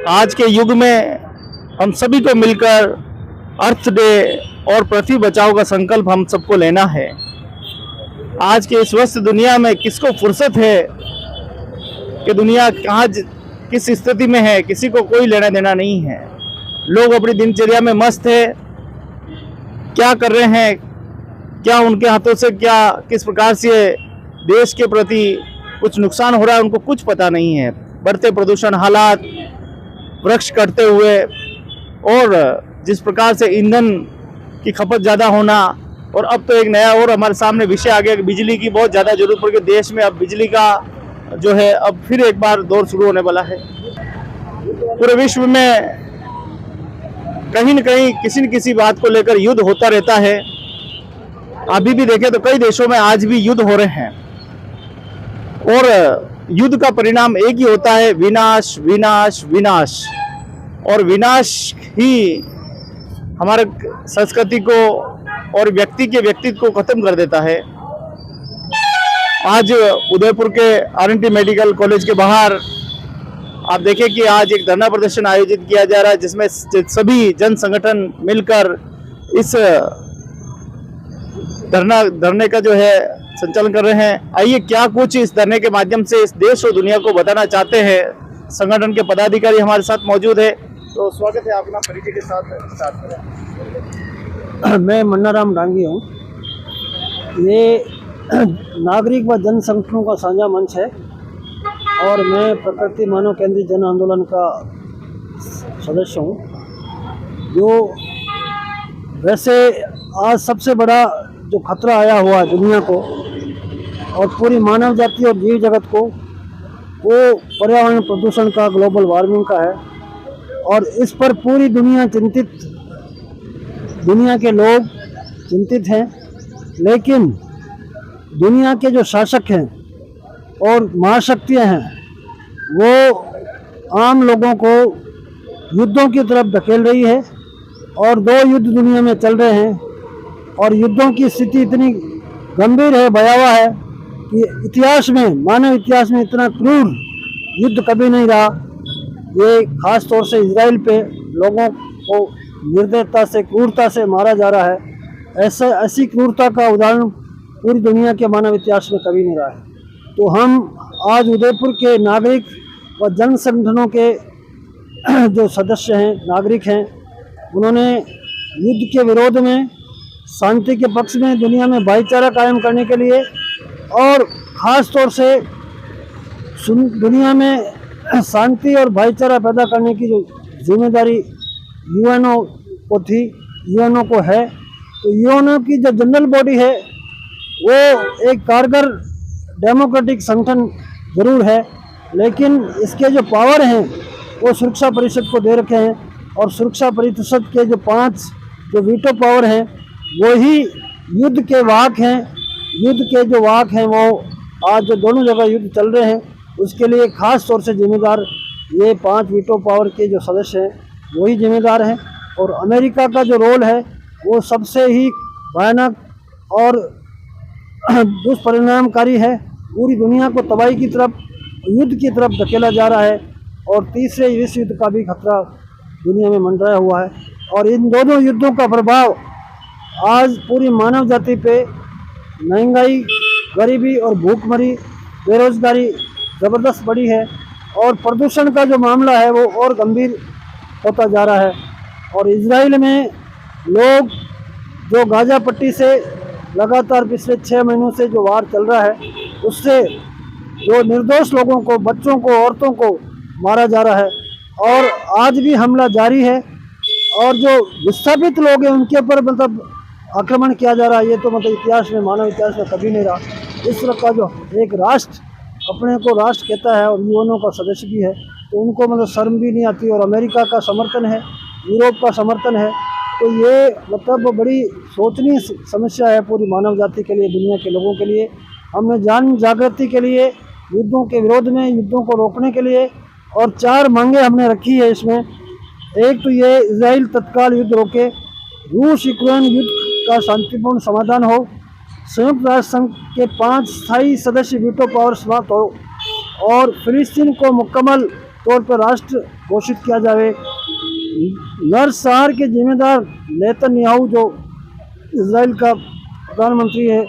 आज के युग में हम सभी को मिलकर अर्थ डे और पृथ्वी बचाओ का संकल्प हम सबको लेना है। आज के इस व्यस्त दुनिया में किसको फुर्सत है कि दुनिया कहाँ किस स्थिति में है, किसी को कोई लेना देना नहीं है। लोग अपनी दिनचर्या में मस्त है, क्या कर रहे हैं, क्या उनके हाथों से क्या किस प्रकार से देश के प्रति कुछ नुकसान हो रहा है, उनको कुछ पता नहीं है। बढ़ते प्रदूषण हालात, वृक्ष कटते हुए और जिस प्रकार से ईंधन की खपत ज़्यादा होना, और अब तो एक नया और हमारे सामने विषय आ गया कि बिजली की बहुत ज़्यादा जरूरत पड़ गई। देश में अब बिजली का जो है अब फिर एक बार दौर शुरू होने वाला है। पूरे विश्व में कहीं न कहीं किसी न किसी बात को लेकर युद्ध होता रहता है। अभी भी देखें तो कई देशों में आज भी युद्ध हो रहे हैं और युद्ध का परिणाम एक ही होता है, विनाश विनाश विनाश। और विनाश ही हमारे संस्कृति को और व्यक्ति के व्यक्तित्व को खत्म कर देता है। आज उदयपुर के RNT मेडिकल कॉलेज के बाहर आप देखें कि आज एक धरना प्रदर्शन आयोजित किया जा रहा है, जिसमें सभी जन संगठन मिलकर इस धरने का जो है संचालन कर रहे हैं। आइए क्या कुछ इस धरने के माध्यम से इस देश और दुनिया को बताना चाहते हैं। संगठन के पदाधिकारी हमारे साथ मौजूद है, तो स्वागत है, अपना परिचय के साथ स्टार्ट करें। मैं मन्नाराम डांगी हूँ। ये नागरिक व जन संगठनों का साझा मंच है और मैं प्रकृति मानव केंद्रित जन आंदोलन का सदस्य हूँ। जो वैसे आज सबसे बड़ा जो खतरा आया हुआ है दुनिया को और पूरी मानव जाति और जीव जगत को, वो पर्यावरण प्रदूषण का, ग्लोबल वार्मिंग का है। और इस पर पूरी दुनिया चिंतित, दुनिया के लोग चिंतित हैं। लेकिन दुनिया के जो शासक हैं और महाशक्तियाँ हैं, वो आम लोगों को युद्धों की तरफ धकेल रही है और 2 युद्ध दुनिया में चल रहे हैं और युद्धों की स्थिति इतनी गंभीर है, भयावह है कि इतिहास में, मानव इतिहास में इतना क्रूर युद्ध कभी नहीं रहा। ये खास तौर से इजराइल पे लोगों को निर्दयता से, क्रूरता से मारा जा रहा है। ऐसी क्रूरता का उदाहरण पूरी दुनिया के मानव इतिहास में कभी नहीं रहा है। तो हम आज उदयपुर के नागरिक व जन संगठनों के जो सदस्य हैं, नागरिक हैं, उन्होंने युद्ध के विरोध में, शांति के पक्ष में, दुनिया में भाईचारा कायम करने के लिए और ख़ास तौर से दुनिया में शांति और भाईचारा पैदा करने की जो जिम्मेदारी यूएनओ को थी, यूएनओ को है। तो यूएनओ की जो जनरल बॉडी है वो एक कारगर डेमोक्रेटिक संगठन जरूर है, लेकिन इसके जो पावर हैं वो सुरक्षा परिषद को दे रखे हैं और सुरक्षा परिषद के जो 5 जो वीटो पावर हैं वो ही युद्ध के वाहक हैं। युद्ध के जो वाहक हैं वो आज जो दोनों जगह युद्ध चल रहे हैं उसके लिए खास तौर से जिम्मेदार ये 5 वीटो पावर के जो सदस्य हैं वही जिम्मेदार हैं। और अमेरिका का जो रोल है वो सबसे ही भयानक और दुष्परिणामकारी है। पूरी दुनिया को तबाही की तरफ, युद्ध की तरफ धकेला जा रहा है और तीसरे विश्व युद्ध का भी खतरा दुनिया में मंडराया हुआ है। और इन दोनों युद्धों का प्रभाव आज पूरी मानव जाति पे महंगाई, गरीबी और भूखमरी, बेरोजगारी ज़बरदस्त बढ़ी है और प्रदूषण का जो मामला है वो और गंभीर होता जा रहा है। और इजराइल में लोग जो गाजा पट्टी से लगातार पिछले 6 महीनों से जो वार चल रहा है उससे जो निर्दोष लोगों को, बच्चों को, औरतों को मारा जा रहा है और आज भी हमला जारी है। और जो विस्थापित लोग हैं उनके ऊपर मतलब आक्रमण किया जा रहा है। ये तो मतलब इतिहास में, मानव इतिहास में कभी नहीं रहा। इस तरह का जो एक राष्ट्र अपने को राष्ट्र कहता है और यूएनओ का सदस्य भी है, तो उनको मतलब शर्म भी नहीं आती। और अमेरिका का समर्थन है, यूरोप का समर्थन है, तो ये मतलब बड़ी सोचनीय समस्या है पूरी मानव जाति के लिए, दुनिया के लोगों के लिए। हमने जन जागृति के लिए, युद्धों के विरोध में, युद्धों को रोकने के लिए और 4 मांगे हमने रखी है इसमें। एक तो ये इजराइल तत्काल युद्ध रोके, रूस यूक्रेन युद्ध का शांतिपूर्ण समाधान हो, संयुक्त राष्ट्र संघ के 5 स्थायी सदस्य वीटो पावर समाप्त हो और फिलिस्तीन को मुकम्मल तौर पर राष्ट्र घोषित किया जाए। नरसंहार के जिम्मेदार नेतन्याहू जो इजराइल का प्रधानमंत्री है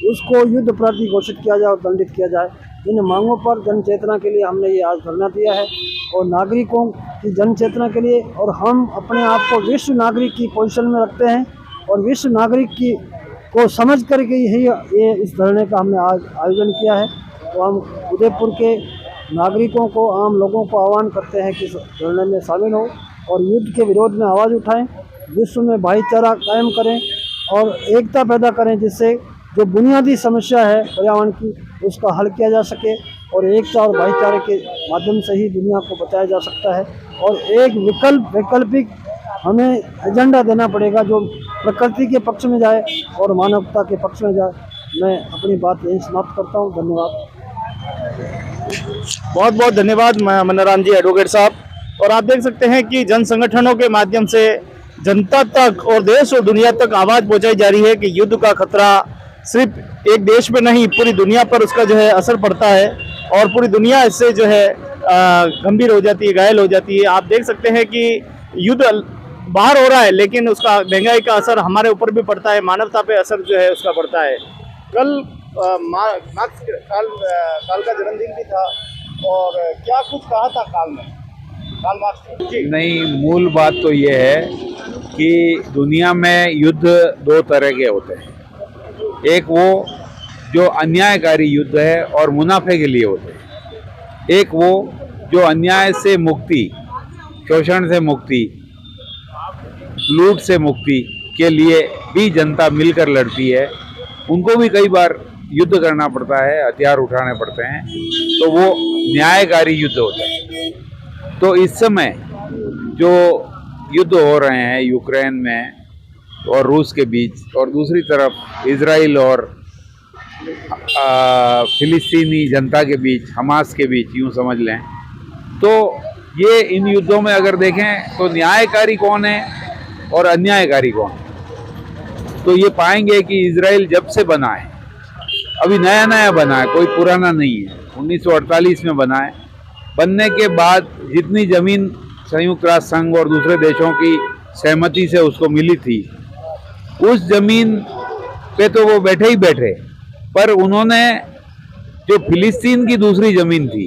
उसको युद्ध अपराधी घोषित किया जाए और दंडित किया जाए। इन मांगों पर जन चेतना के लिए हमने ये आज धरना दिया है और नागरिकों की जन चेतना के लिए, और हम अपने आप को विश्व नागरिक की पोजीशन में रखते हैं और विश्व नागरिक की को समझ करके ही ये इस धरने का हमने आज आयोजन किया है। तो हम उदयपुर के नागरिकों को, आम लोगों को आह्वान करते हैं कि इस धरने में शामिल हो और युद्ध के विरोध में आवाज़ उठाएं, विश्व में भाईचारा कायम करें और एकता पैदा करें, जिससे जो बुनियादी समस्या है पर्यावरण की उसका हल किया जा सके और एकता और भाईचारे के माध्यम से ही दुनिया को बचाया जा सकता है। और एक वैकल्पिक हमें एजेंडा देना पड़ेगा जो प्रकृति के पक्ष में जाए और मानवता के पक्ष में जाए। मैं अपनी बात यहीं समाप्त करता हूँ। धन्यवाद। बहुत बहुत धन्यवाद मनोराम जी, एडवोकेट साहब। और आप देख सकते हैं कि जन संगठनों के माध्यम से जनता तक और देश और दुनिया तक आवाज़ पहुंचाई जा रही है कि युद्ध का खतरा सिर्फ एक देश में नहीं पूरी दुनिया पर उसका जो है असर पड़ता है और पूरी दुनिया इससे जो है गंभीर हो जाती है, घायल हो जाती है। आप देख सकते हैं कि युद्ध बाहर हो रहा है लेकिन उसका महंगाई का असर हमारे ऊपर भी पड़ता है, मानवता पे असर जो है उसका पड़ता है। कल काल का जन्मदिन भी था और क्या कुछ कहा था काल में, कार्ल मार्क्स जी? नहीं, मूल बात तो ये है कि दुनिया में युद्ध दो तरह के होते हैं। एक वो जो अन्यायकारी युद्ध है और मुनाफे के लिए होते हैं। एक वो जो अन्याय से मुक्ति, शोषण से मुक्ति, लूट से मुक्ति के लिए भी जनता मिलकर लड़ती है। उनको भी कई बार युद्ध करना पड़ता है, हथियार उठाने पड़ते हैं, तो वो न्यायकारी युद्ध होता है। तो इस समय जो युद्ध हो रहे हैं यूक्रेन में और रूस के बीच और दूसरी तरफ इजराइल और फिलिस्तीनी जनता के बीच, हमास के बीच, यूँ समझ लें, तो ये इन युद्धों में अगर देखें तो न्यायकारी कौन है और अन्यायकारी कौन है, तो ये पाएंगे कि इजराइल जब से बना है, अभी नया नया बना है, कोई पुराना नहीं है, 1948 में बना है। बनने के बाद जितनी ज़मीन संयुक्त राष्ट्र संघ और दूसरे देशों की सहमति से उसको मिली थी, उस ज़मीन पे तो वो बैठे ही बैठे, पर उन्होंने जो फिलिस्तीन की दूसरी ज़मीन थी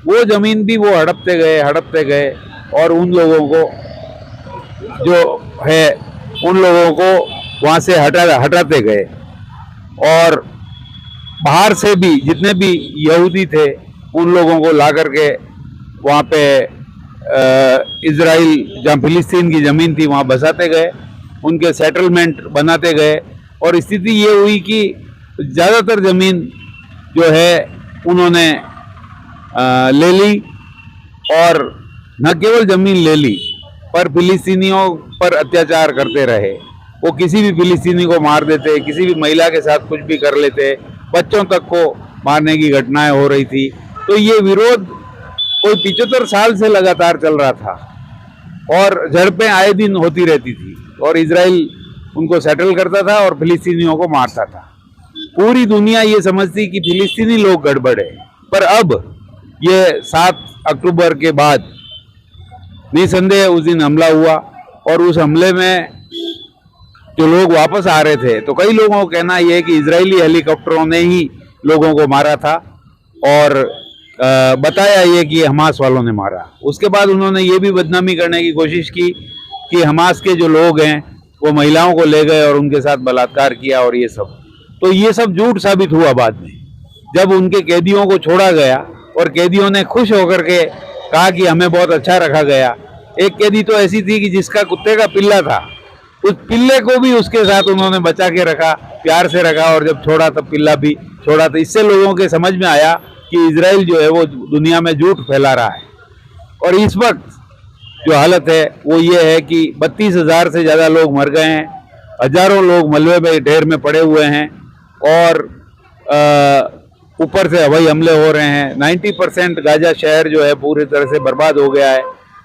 वो ज़मीन भी वो हड़पते गए और उन लोगों को जो है उन लोगों को वहाँ से हटाते गए। और बाहर से भी जितने भी यहूदी थे उन लोगों को ला करके वहाँ पे इजराइल, जहाँ फिलिस्तीन की ज़मीन थी, वहाँ बसाते गए, उनके सेटलमेंट बनाते गए। और स्थिति ये हुई कि ज़्यादातर ज़मीन जो है उन्होंने ले ली, और न केवल ज़मीन ले ली पर फिलिस्तीनियों पर अत्याचार करते रहे। वो किसी भी फिलिस्तीनी को मार देते, किसी भी महिला के साथ कुछ भी कर लेते, बच्चों तक को मारने की घटनाएं हो रही थी। तो ये विरोध कोई 75 साल से लगातार चल रहा था और झड़पें आए दिन होती रहती थी और इजराइल उनको सेटल करता था और फिलिस्तीनियों को मारता था। पूरी दुनिया ये समझती कि फिलिस्तीनी लोग गड़बड़ है, पर अब ये 7 अक्टूबर के बाद निसंदेह उस दिन हमला हुआ और उस हमले में जो लोग वापस आ रहे थे, तो कई लोगों का कहना यह है कि इजरायली हेलीकॉप्टरों ने ही लोगों को मारा था और बताया ये कि हमास वालों ने मारा। उसके बाद उन्होंने ये भी बदनामी करने की कोशिश की कि हमास के जो लोग हैं वो महिलाओं को ले गए और उनके साथ बलात्कार किया और ये सब। तो ये सब झूठ साबित हुआ बाद में, जब उनके कैदियों को छोड़ा गया और कैदियों ने खुश होकर के कहा कि हमें बहुत अच्छा रखा गया। एक कैदी तो ऐसी थी कि जिसका कुत्ते का पिल्ला था, उस पिल्ले को भी उसके साथ उन्होंने बचा के रखा, प्यार से रखा, और जब छोड़ा तब पिल्ला भी छोड़ा। तो इससे लोगों के समझ में आया कि इजराइल जो है वो दुनिया में झूठ फैला रहा है। और इस वक्त जो हालत है वो ये है कि 32,000 से ज़्यादा लोग मर गए हैं, हजारों लोग मलबे में ढेर में पड़े हुए हैं और ऊपर से हवाई हमले हो रहे हैं। 90% गाजा शहर जो है पूरी तरह से बर्बाद हो गया है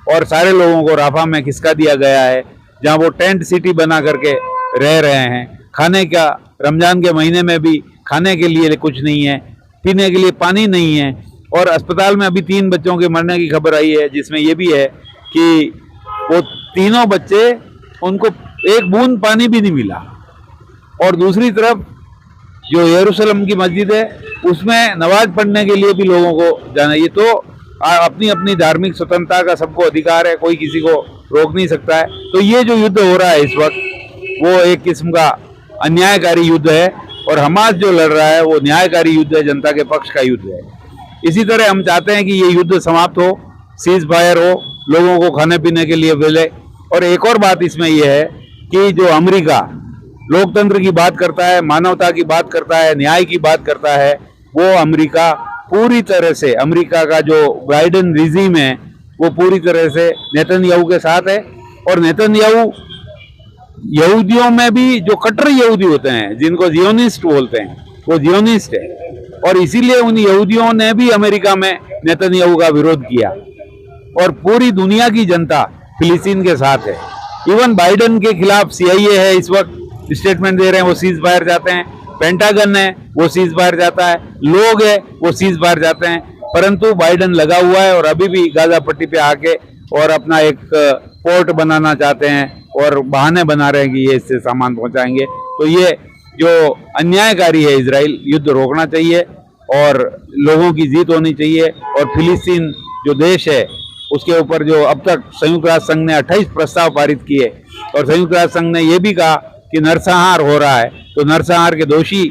और सारे लोगों को राफा में खिसका दिया गया है, जहां वो टेंट सिटी बना करके रह रहे हैं। खाने का, रमज़ान के महीने में भी खाने के लिए कुछ नहीं है, पीने के लिए पानी नहीं है और अस्पताल में अभी 3 बच्चों के मरने की खबर आई है, जिसमें ये भी है कि वो तीनों बच्चे, उनको एक बूंद पानी भी नहीं मिला। और दूसरी तरफ जो यरूशलेम की मस्जिद है उसमें नमाज पढ़ने के लिए भी लोगों को जाना। ये तो अपनी अपनी धार्मिक स्वतंत्रता का सबको अधिकार है, कोई किसी को रोक नहीं सकता है। तो ये जो युद्ध हो रहा है इस वक्त वो एक किस्म का अन्यायकारी युद्ध है, और हमास जो लड़ रहा है वो न्यायकारी युद्ध है, जनता के पक्ष का युद्ध है। इसी तरह हम चाहते हैं कि ये युद्ध समाप्त हो, सीज फायर हो, लोगों को खाने पीने के लिए मिले। और एक और बात इसमें यह है कि जो अमेरिका लोकतंत्र की बात करता है, मानवता की बात करता है, न्याय की बात करता है, वो अमेरिका पूरी तरह से, अमेरिका का जो बाइडेन रिजीम है वो पूरी तरह से नेतन्याहू के साथ है। और नेतन्याहू यहूदियों में भी जो कट्टर यहूदी होते हैं, जिनको जियोनिस्ट बोलते हैं, वो जियोनिस्ट है। और इसीलिए उन यहूदियों ने भी अमेरिका में नेतन्याहू का विरोध किया। और पूरी दुनिया की जनता फिलिस्तीन के साथ है। इवन बाइडेन के खिलाफ CIA है, इस वक्त स्टेटमेंट दे रहे हैं, वो सीज फायर जाते हैं। पेंटागन है, वो सीज फायर जाता है। लोग है, वो सीज फायर जाते हैं। परंतु बाइडेन लगा हुआ है और अभी भी गाजा पट्टी पे आके और अपना एक पोर्ट बनाना चाहते हैं और बहाने बना रहे हैं कि ये इससे सामान पहुंचाएंगे। तो ये जो अन्यायकारी है, इजराइल, युद्ध रोकना चाहिए और लोगों की जीत होनी चाहिए। और फिलिस्तीन जो देश है उसके ऊपर जो अब तक संयुक्त राष्ट्र संघ ने 28 प्रस्ताव पारित किए, और संयुक्त राष्ट्र संघ ने यह भी कहा कि नरसंहार हो रहा है, तो नरसंहार के दोषी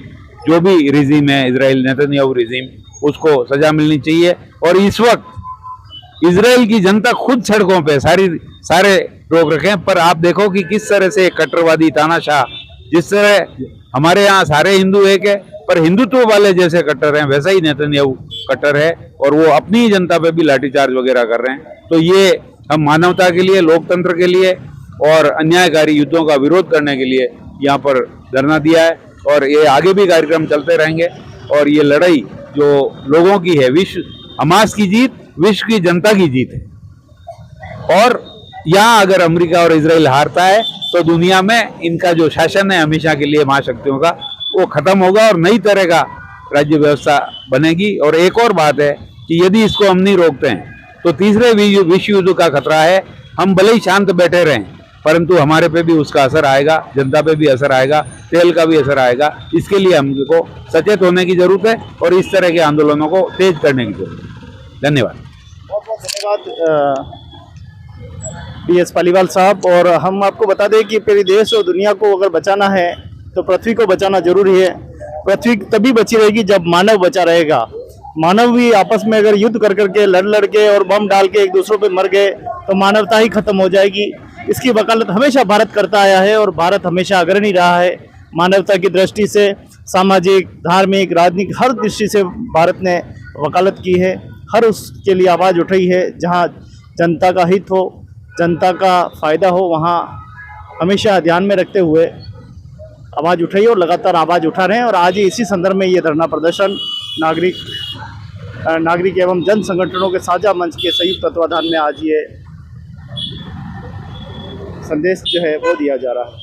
जो भी रिजीम है, इजराइल नेतन्याहू रिजीम, उसको सजा मिलनी चाहिए। और इस वक्त इजराइल की जनता खुद सड़कों पे सारे रोक रखे हैं। पर आप देखो कि किस तरह से कट्टरवादी तानाशाह, जिस तरह हमारे यहाँ सारे हिंदू एक है पर हिंदुत्व वाले जैसे कट्टर हैं, वैसा ही नेतन्याहू कट्टर है, और वो अपनी ही जनता पे भी लाठीचार्ज वगैरह कर रहे हैं। तो ये हम मानवता के लिए, लोकतंत्र के लिए और अन्यायकारी युद्धों का विरोध करने के लिए यहाँ पर धरना दिया है, और ये आगे भी कार्यक्रम चलते रहेंगे। और ये लड़ाई जो लोगों की है, हमास की जीत विश्व की जनता की जीत है। और यहाँ अगर अमेरिका और इजराइल हारता है तो दुनिया में इनका जो शासन है हमेशा के लिए महाशक्तियों का, वो खत्म होगा और नई तरह का राज्य व्यवस्था बनेगी। और एक और बात है कि यदि इसको हम नहीं रोकते हैं तो तीसरे विश्व युद्ध का खतरा है। हम भले ही शांत बैठे रहें, परंतु हमारे पे भी उसका असर आएगा, जनता पे भी असर आएगा, तेल का भी असर आएगा। इसके लिए हमको सचेत होने की जरूरत है और इस तरह के आंदोलनों को तेज करने की जरूरत है। धन्यवाद। बहुत बहुत धन्यवाद PS पालीवाल साहब। और हम आपको बता दें कि पूरे देश और दुनिया को अगर बचाना है तो पृथ्वी को बचाना जरूरी है। पृथ्वी तभी बची रहेगी जब मानव बचा रहेगा। मानव भी आपस में अगर युद्ध कर करके लड़ के और बम डाल के एक दूसरों पे मर गए तो मानवता ही खत्म हो जाएगी। इसकी वकालत हमेशा भारत करता आया है और भारत हमेशा अग्रणी रहा है मानवता की दृष्टि से, सामाजिक, धार्मिक, राजनीतिक हर दृष्टि से भारत ने वकालत की है। हर उसके लिए आवाज़ उठाई है। जहाँ जनता का हित हो, जनता का फ़ायदा हो, वहाँ हमेशा ध्यान में रखते हुए आवाज़ उठाई और लगातार आवाज़ उठा रहे हैं। और आज ही इसी संदर्भ में ये धरना प्रदर्शन नागरिक एवं जन संगठनों के साझा मंच के संयुक्त तत्वाधान में आज ये संदेश जो है वो दिया जा रहा है।